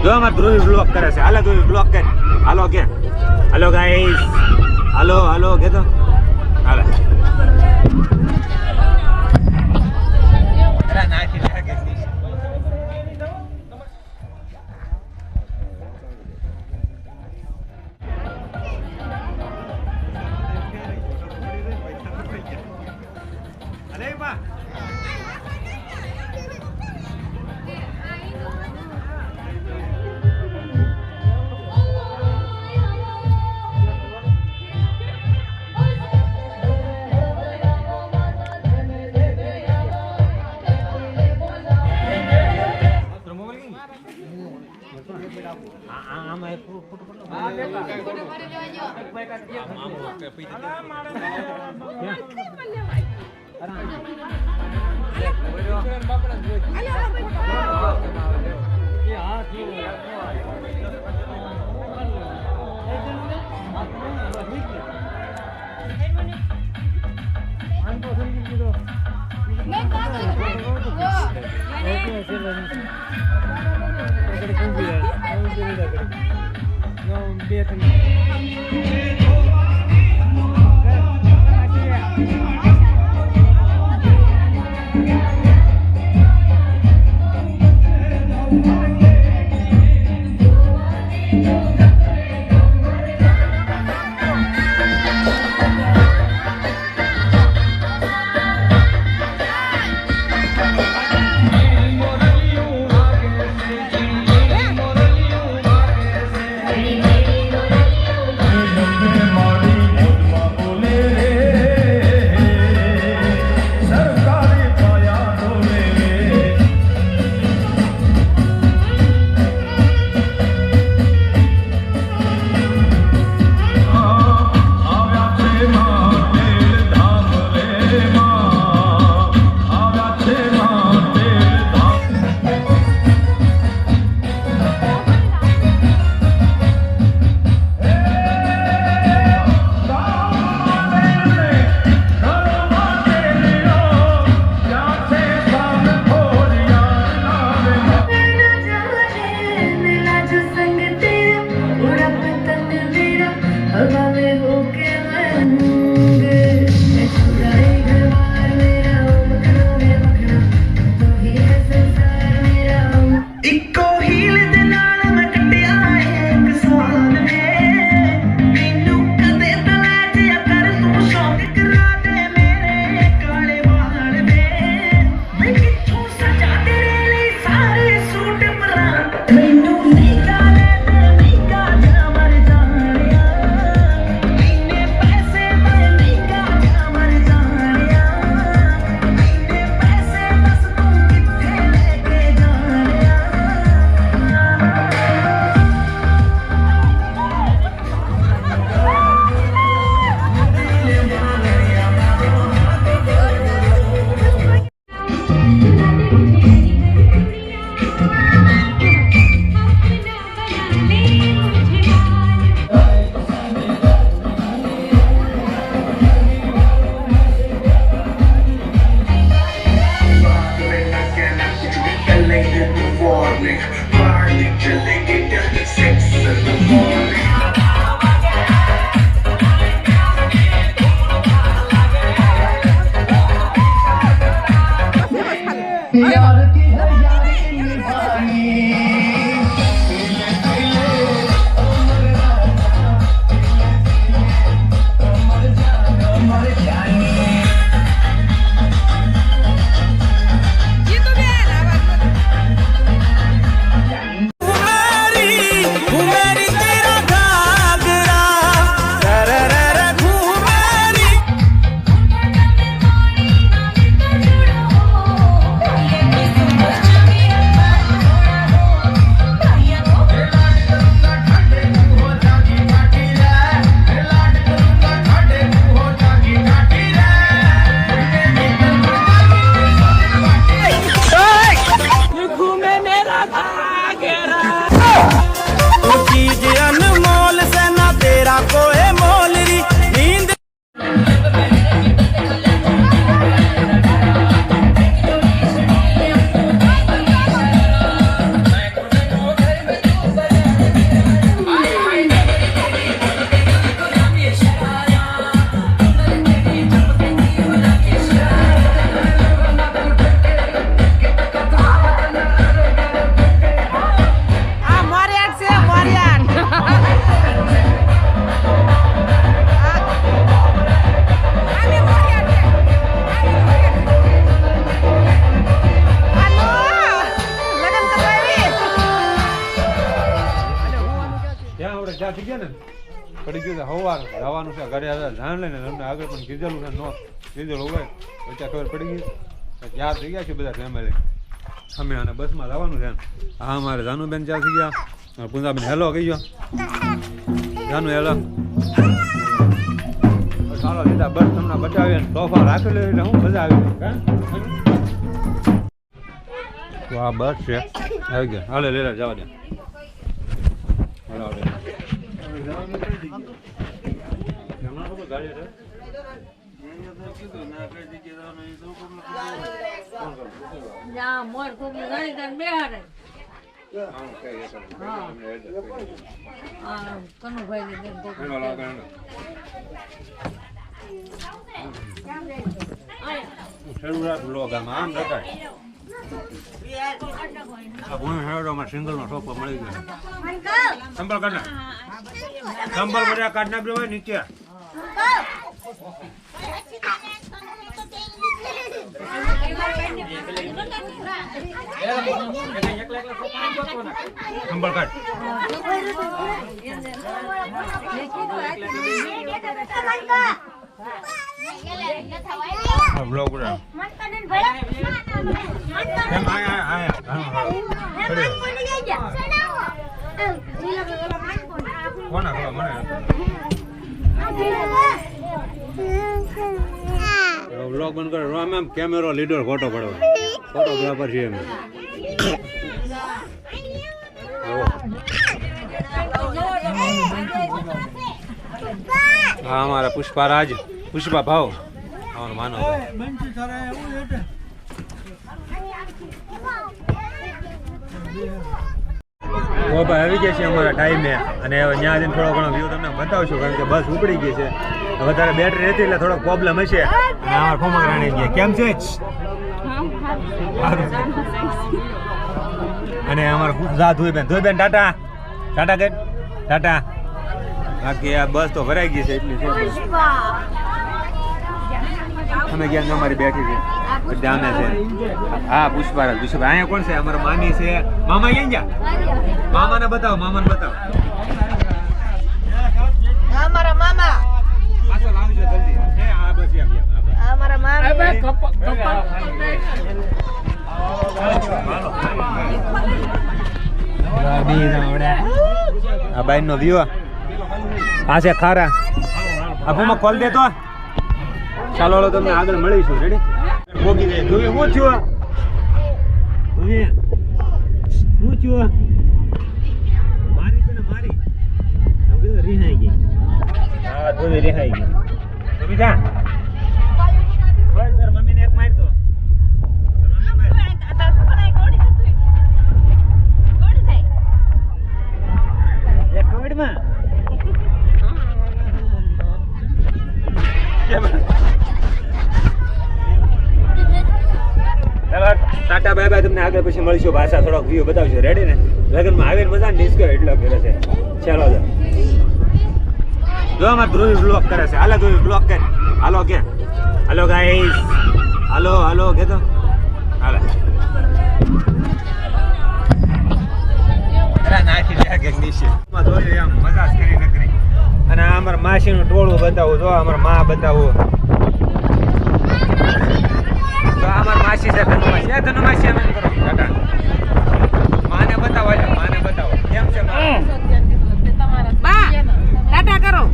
જો અમાર ધ્રુવી બ્લોક કરે છે. હાલો ધ્રુવી બ્લોક કર. હાલો કે હાલો ગાઈસ. હાલો હાલો કે તો હાલે. નાખી નાખે. અરે બા વેલા થઈ ગયા ને પડી ગયું સવાર જવાનું છે ઘરે જાણ લઈને તમને આગળ પણ કીધેલું છે નો કીધેલું હોય પછી ખબર પડી ગઈ યાદ થઈ ગયા છે બધા ફેમિલી અમે અને બસમાં જવાનું છે હા અમારે જાનુબેન ચાર થઈ ગયા પૂંજાબેન હેલો કહી ગયો જાનુ હેલો ચાલો લીધા બસ તમને બતાવીએ સોફા રાખેલું એટલે હું મજા આવી તો આ બસ છે આવી ગયા હાલે લેલા જવા દે મોર ખોબી ઘણી તને બેહાડે કનુભાઈ ની આમ રખાય સિંગલ નો સોફો મળી ગયો સંભાળ કાઢ નાખ સંભાળ બધા કાઢ નાખજો હોય નીચે સંભાળ કાઢ બ્લોગ બ્લોગ બંધ કરો આમ એમ કેમેરો લીડર ફોટો પડવા ફોટોગ્રાફર છે એમ હા અમારા પુષ્પારાજ પુષ્પા ભાવ અમારો માનો આવી ગયા છે અમારા ટાઈમે અને હવે ત્યાં જઈને થોડો ઘણો વ્યૂ તમને બતાવશું કારણ કે બસ ઉપડી ગઈ છે વધારે બેટરી હતી એટલે થોડોક પ્રોબ્લેમ હશે અને અમારા ફોમક રાણી ગયા કેમ છે અને અમારા ધોઈબેન ટાટા ટાટા કે ટાટા બાકી આ બસ તો ભરાઈ ગઈ છે એટલી છે અમે ગયા અમારી બેઠી છે જામે છે હા પુષ્પારાજ અહીંયા કોણ છે અમારા મામી છે મામા ક્યાં ગયા મામાને બતાવો અમારા મામા પાછળ આવજો જલ્દી હા બસ અમારા મામા આ બાઈન નો વ્યૂ આ છે ખારા આપોમાં કોલ દે તો ચાલો તમને આગળ મળીશું રેડી ભોગી દે ધોવી હું થયું મારી તને મારી રિહાઈ ગઈ હા ધોવી રિહાઈ ગઈ ધોવી જા બસ તાર મમ્મીને એક માર દો ટાટા બાય બાય તમને આગળ પછી મળીશું ભાષા થોડોક વ્યૂ બતાવશો રેડી ને લગ્નમાં આવીને મજા ને ડિસ્કો એટલો કરે છે ચાલો જો અમારે ધ્રુવી બ્લોક કરે છે હાલો ધ્રુવી બ્લોક કરે હાલો કે હાલો ગાઈસ હાલો કે તો હાલો નાખી દે કે નીચે ધોઈ આમ મજા કરી નકરી અને અમારા માસીનું ટોળું બતાવું જો અમારા માં બતાવું તો અમાર માસી છે ધનુ માસી અમે કરો કાકા માને બતાવો કેમ છે બા ટાટા કરો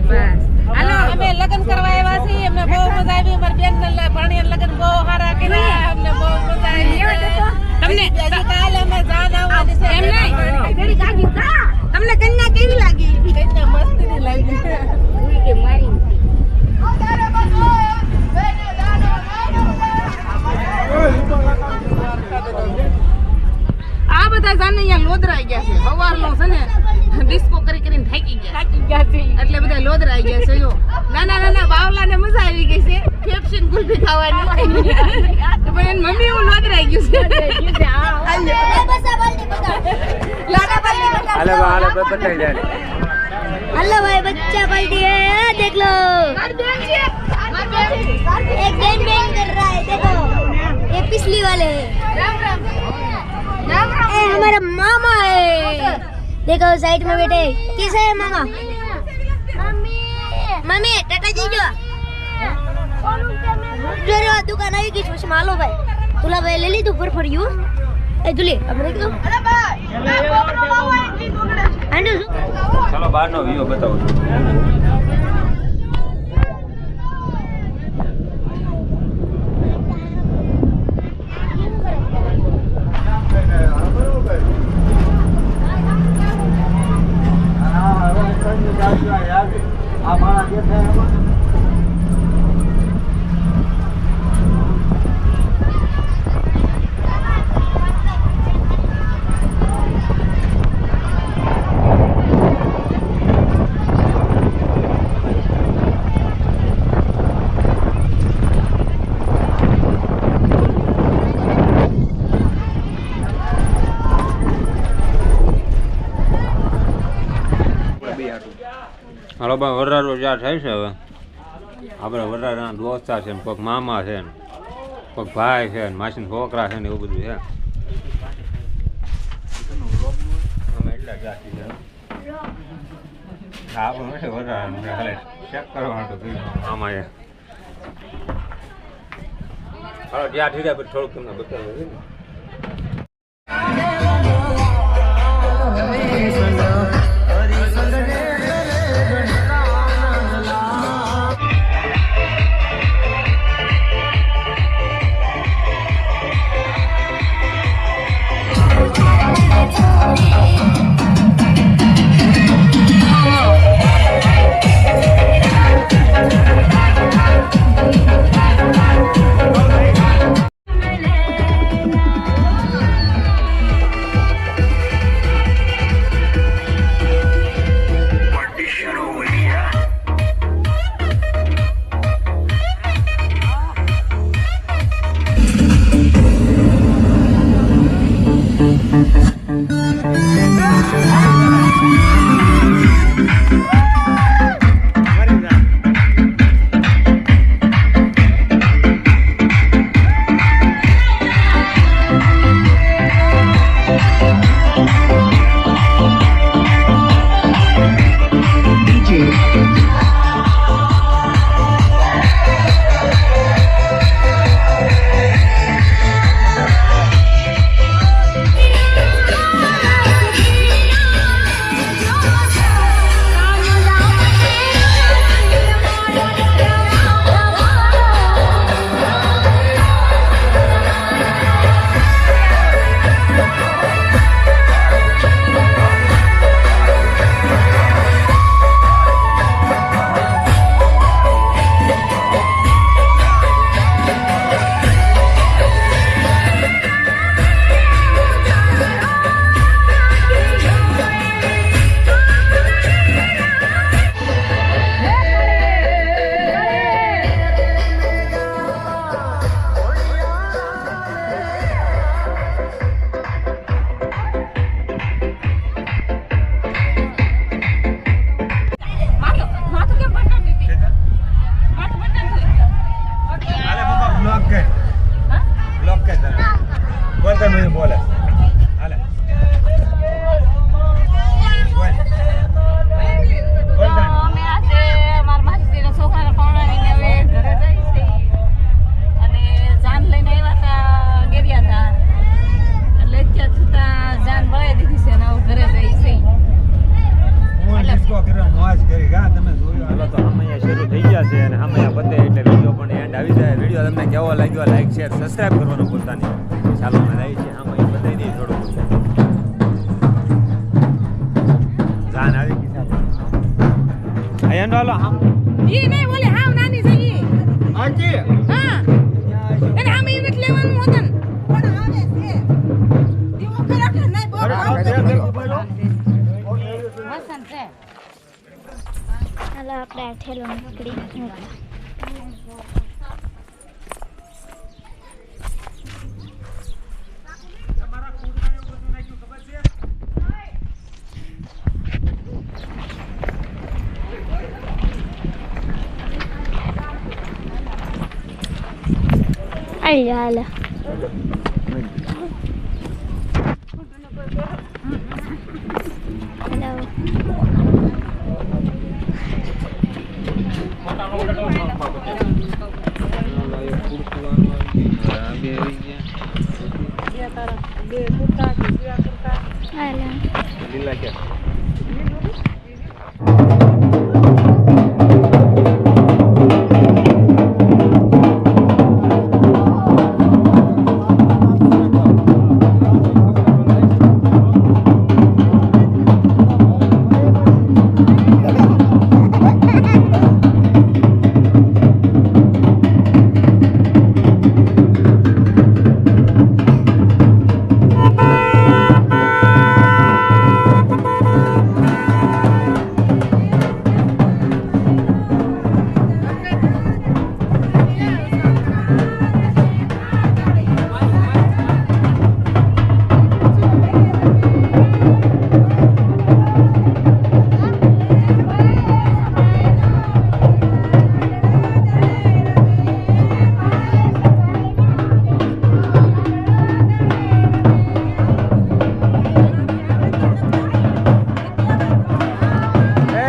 બસ હાલો અમે લગ્ન કરવા આવ્યા છીએ અમને બહુ મજા આવી અમારી બેન ને ભણી લગ્ન બહુ સારા કર્યા અમને બહુ મજા આવી તમને કાલે અમે જાન આવવાની છે એમ નહીં ઘડી ગાડી તમને કન્યા કેવી લાગી કન્યા મસ્ત ની લાગી કે મારી આ બધા જાને અહીંયા લોદરાઈ ગયા છે સવારનો છે ને ડિસ્કો કરીને થાકી ગયા છે એટલે બધા લોદરાઈ ગયા છે જો નાના બાવલાને મજા આવી ગઈ છે ફેફસીન ગુલ્ફી ખાવાની તો પણ એની મમ્મી એવું લોદરાઈ ગયું છે હાલે બતાઈ જાય हेलो भाई बच्चा पलटी है देख लो एक बैंग बैंग कर रहा है देखो ये पिछली वाले हैं ये हमारा मामा है देखो साइड में बैठे किसे है मामा मम्मी टाटा जीजो जरा दुकान आई की कुछ मालो भाई तुला भाई ले ली तू पर यू ए दुले अब देख दो अरे भाई आंडू ચાલો બહારનો વ્યૂ બતાવો હાલો ભાઈ વરરાજો જ્યાં થાય છે હવે આપણે વરરાજાના દોસ્તા છે ને કોઈક મામા છે ને કોઈક ભાઈ છે ને માસીના છોકરા છે ને એવું બધું છે અમે એટલા જાતિ છે આપણે નથી વરરાજાનું ખાલે ચેક કરવાનું હતું મામા એ હાલો જ્યાં થઈ જાય પછી થોડુંક તમને બતાવ્યું ને કેવો લાગ્યો લાઈક શેર સબસ્ક્રાઇબ કરવાનું ભૂલતા નહીં ચાલો અમે રહી છીએ આમાં એ બતાવી દઈએ થોડું જાન આવી ગઈ સાહેબ આયન વાલો હા ઈ નહીં બોલે હાવ નાની છે ઈ આજી હા અને આમ ઈ નથી લેવાનું હોતન પણ આવે છે દીવો કરે નહીં બોલ વસન છે હાલો આપણે ઠેલો પકડી Ayo, તારા બે કુર્તા કે જેવા કુર્તા હા લે લીલા કે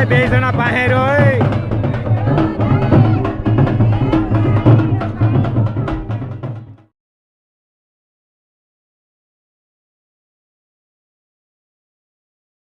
બે જણા પાસે રોય